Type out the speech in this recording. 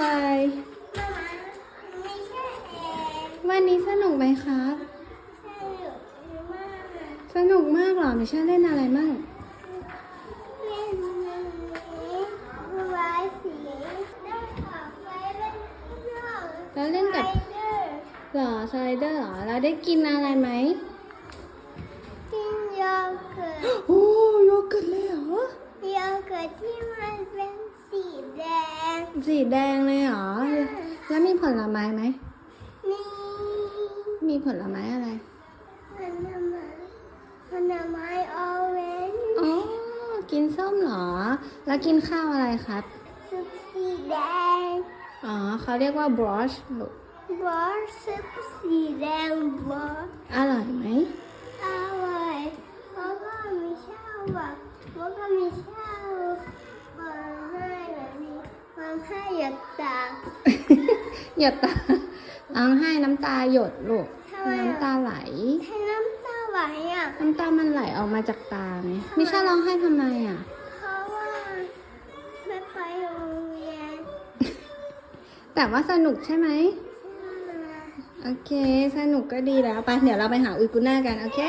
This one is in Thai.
ไม่ใช่แอน วันนี้สนุกไหมครับ สนุกมากสนุกมากเหรอมิชาเล่นอะไรมั่ง เล่นนี้ระบายสีได้ขับไปเล่นนอก แล้วเล่นกับ ไปเดอร์ เหรอสไลเดอร์เหรอแล้วได้กินอะไรไหม กินโยเกิร์ต โอ้โยเกิร์ตเลยเหรอ โยเกิร์ตที่มันเป็นสีแดง สีแดงเลยเหรอแล้วมีผลไม้ไหม มี มีผลไม้อะไร ผลไม้ออเรนจ์ อ๋อกินส้มเหรอ แล้วกินข้าวอะไรครับ ซุปสีแดง อ๋อเขาเรียกว่า brosh ลูก บอสซุปสีแดงบอส อร่อยไหม อร่อยเพราะว่ามีเช่าแบบเพราะว่ามีเช่าให้แบบนี้มันให้หยดตา หยดตาร้องไห้น้ำตาหยดลูก ทำไม น้ำตาไหล ให้น้ำตาไหลอ่ะ น้ำตามันไหลออกมาจากตาไหมมิชาร้องไห้ทำไมอ่ะ เพราะว่าไม่ไปโรงเรียน แต่ว่าสนุกใช่ไหม โอเค สนุกก็ดีแล้วไปเดี๋ยวเราไปหาอุยกุน่ากัน โอเค